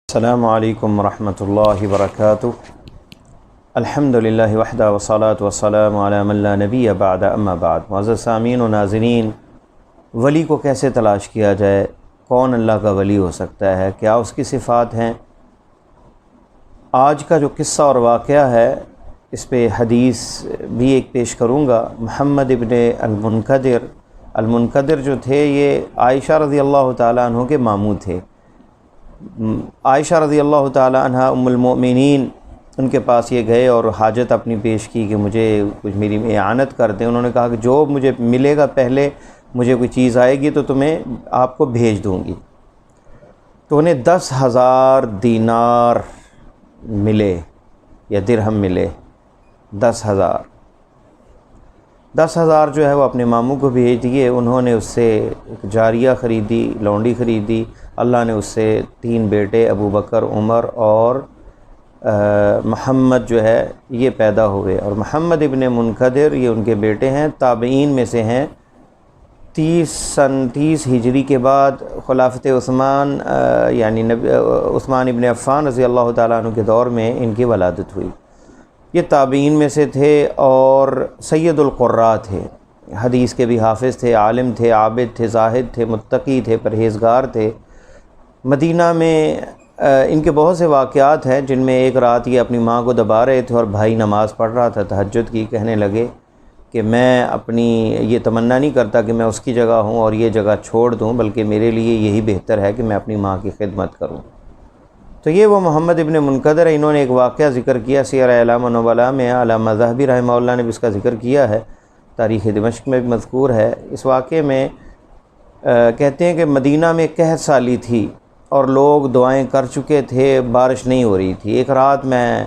السلام علیکم ورحمۃ اللہ وبرکاتہ۔ الحمدللہ وحدہ والصلاۃ والسلام علی من لا نبی بعد اما بعد۔ معزز سامعین و ناظرین، ولی کو کیسے تلاش کیا جائے؟ کون اللہ کا ولی ہو سکتا ہے؟ کیا اس کی صفات ہیں؟ آج کا جو قصہ اور واقعہ ہے اس پہ حدیث بھی ایک پیش کروں گا۔ محمد ابن المنکدر جو تھے یہ عائشہ رضی اللہ تعالیٰ عنہ کے ماموں تھے۔ عائشہ رضی اللہ تعالیٰ عنہ ام المؤمنین ان کے پاس یہ گئے اور حاجت اپنی پیش کی کہ مجھے کچھ میری اعانت کر دیں۔ انہوں نے کہا کہ جو مجھے ملے گا، پہلے مجھے کوئی چیز آئے گی تو آپ کو بھیج دوں گی۔ تو انہیں 10,000 دینار ملے یا درہم ملے، 10,000 جو ہے وہ اپنے ماموں کو بھیج دیے۔ انہوں نے اس سے ایک جاریہ خریدی، لونڈی خریدی۔ اللہ نے اس سے 3 بیٹے ابو بکر، عمر اور محمد جو ہے یہ پیدا ہوئے۔ اور محمد ابن منکدر یہ ان کے بیٹے ہیں، تابعین میں سے ہیں۔ 30 ہجری کے بعد خلافت عثمان یعنی عثمان ابن عفان رضی اللہ تعالیٰ عنہ کے دور میں ان کی ولادت ہوئی۔ یہ تابعین میں سے تھے اور سید القراء تھے، حدیث کے بھی حافظ تھے، عالم تھے، عابد تھے، زاہد تھے، متقی تھے، پرہیزگار تھے۔ مدینہ میں ان کے بہت سے واقعات ہیں، جن میں ایک رات یہ اپنی ماں کو دبا رہے تھے اور بھائی نماز پڑھ رہا تھا تہجد کی۔ کہنے لگے کہ میں اپنی یہ تمنا نہیں کرتا کہ میں اس کی جگہ ہوں اور یہ جگہ چھوڑ دوں، بلکہ میرے لیے یہی بہتر ہے کہ میں اپنی ماں کی خدمت کروں۔ تو یہ وہ محمد ابن منکدر ہے۔ انہوں نے ایک واقعہ ذکر کیا سیر اعلام النبلاء میں، علامہ ذہبی رحمہ اللہ نے بھی اس کا ذکر کیا ہے، تاریخ دمشق میں بھی مذکور ہے۔ اس واقعے میں کہتے ہیں کہ مدینہ میں قحط سالی تھی اور لوگ دعائیں کر چکے تھے، بارش نہیں ہو رہی تھی۔ ایک رات میں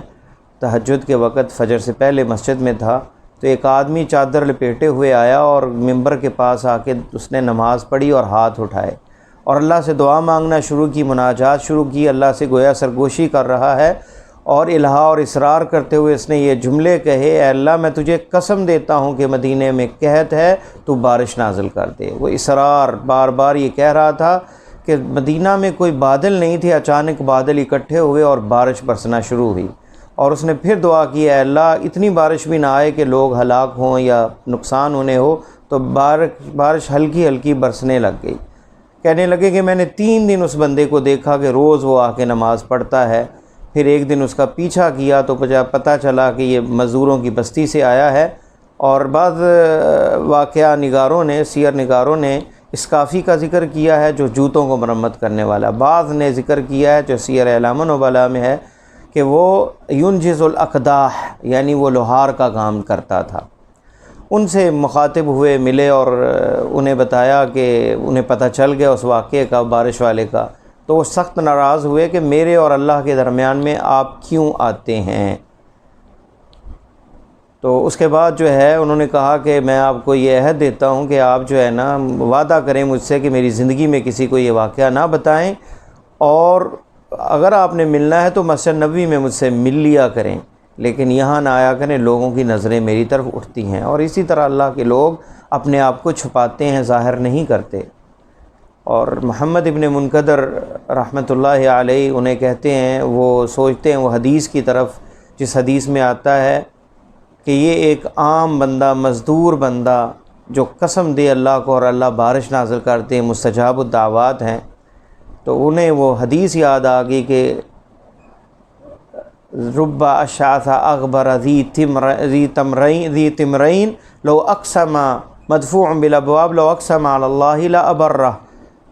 تہجد کے وقت فجر سے پہلے مسجد میں تھا، تو ایک آدمی چادر لپیٹے ہوئے آیا اور ممبر کے پاس آ کے اس نے نماز پڑھی اور ہاتھ اٹھائے اور اللہ سے دعا مانگنا شروع کی، مناجات شروع کی، اللہ سے گویا سرگوشی کر رہا ہے اور الہا اور اصرار کرتے ہوئے اس نے یہ جملے کہے، اے اللہ میں تجھے قسم دیتا ہوں کہ مدینے میں قحط ہے، تو بارش نازل کر دے۔ وہ اصرار بار بار یہ کہہ رہا تھا کہ مدینہ میں کوئی بادل نہیں تھے، اچانک بادل اکٹھے ہوئے اور بارش برسنا شروع ہوئی۔ اور اس نے پھر دعا کی، اے اللہ اتنی بارش بھی نہ آئے کہ لوگ ہلاک ہوں یا نقصان ہونے ہو۔ تو بارش ہلکی ہلکی برسنے لگ گئی۔ کہنے لگے کہ میں نے 3 دن اس بندے کو دیکھا کہ روز وہ آ کے نماز پڑھتا ہے۔ پھر ایک دن اس کا پیچھا کیا تو پتہ چلا کہ یہ مزدوروں کی بستی سے آیا ہے۔ اور بعض واقعہ نگاروں نے، سیر نگاروں نے اسکافی کا ذکر کیا ہے جو جوتوں کو مرمت کرنے والا۔ بعض نے ذکر کیا ہے جو سیر اعلام النبلاء میں ہے کہ وہ ینجز الاقداح یعنی وہ لوہار کا کام کرتا تھا۔ ان سے مخاطب ہوئے، ملے اور انہیں بتایا کہ انہیں پتہ چل گیا اس واقعے کا، بارش والے کا۔ تو وہ سخت ناراض ہوئے کہ میرے اور اللہ کے درمیان میں آپ کیوں آتے ہیں؟ تو اس کے بعد جو ہے انہوں نے کہا کہ میں آپ کو یہ عہد دیتا ہوں کہ آپ جو ہے نا وعدہ کریں مجھ سے کہ میری زندگی میں کسی کو یہ واقعہ نہ بتائیں، اور اگر آپ نے ملنا ہے تو مسجد نبوی میں مجھ سے مل لیا کریں، لیکن یہاں نہ آیا کریں، لوگوں کی نظریں میری طرف اٹھتی ہیں۔ اور اسی طرح اللہ کے لوگ اپنے آپ کو چھپاتے ہیں، ظاہر نہیں کرتے۔ اور محمد ابن منکدر رحمۃ اللہ علیہ انہیں کہتے ہیں، وہ سوچتے ہیں وہ حدیث کی طرف، جس حدیث میں آتا ہے کہ یہ ایک عام بندہ، مزدور بندہ جو قسم دے اللہ کو اور اللہ بارش نازل کرتے ہیں، مستجاب الدعوات ہیں۔ تو انہیں وہ حدیث یاد آ گئی کہ رب اشعث اغبر ذی تمرین لو اقسم مدفوع بالابواب لو اقسم علی اللہ لابرہ،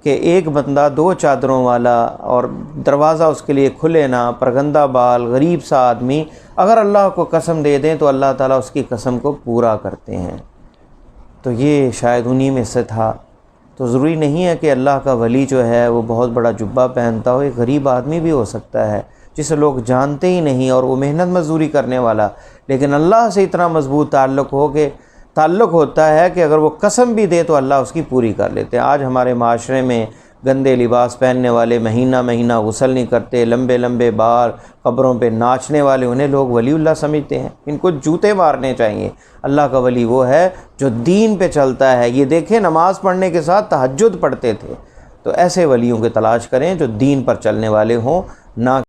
کہ ایک بندہ 2 چادروں والا اور دروازہ اس کے لیے کھلے نہ، پرگندہ بال، غریب سا آدمی، اگر اللہ کو قسم دے دیں تو اللہ تعالیٰ اس کی قسم کو پورا کرتے ہیں۔ تو یہ شاید انہی میں سے تھا۔ تو ضروری نہیں ہے کہ اللہ کا ولی جو ہے وہ بہت بڑا جبہ پہنتا ہو، ایک غریب آدمی بھی ہو سکتا ہے جسے لوگ جانتے ہی نہیں اور وہ محنت مزدوری کرنے والا، لیکن اللہ سے اتنا مضبوط تعلق ہو کہ تعلق ہوتا ہے کہ اگر وہ قسم بھی دے تو اللہ اس کی پوری کر لیتے ہیں۔ آج ہمارے معاشرے میں گندے لباس پہننے والے، مہینہ مہینہ غسل نہیں کرتے، لمبے لمبے بال، قبروں پہ ناچنے والے، انہیں لوگ ولی اللہ سمجھتے ہیں۔ ان کو جوتے مارنے چاہیے۔ اللہ کا ولی وہ ہے جو دین پہ چلتا ہے۔ یہ دیکھیں نماز پڑھنے کے ساتھ تہجد پڑھتے تھے۔ تو ایسے ولیوں کی تلاش کریں جو دین پر چلنے والے ہوں۔ نہ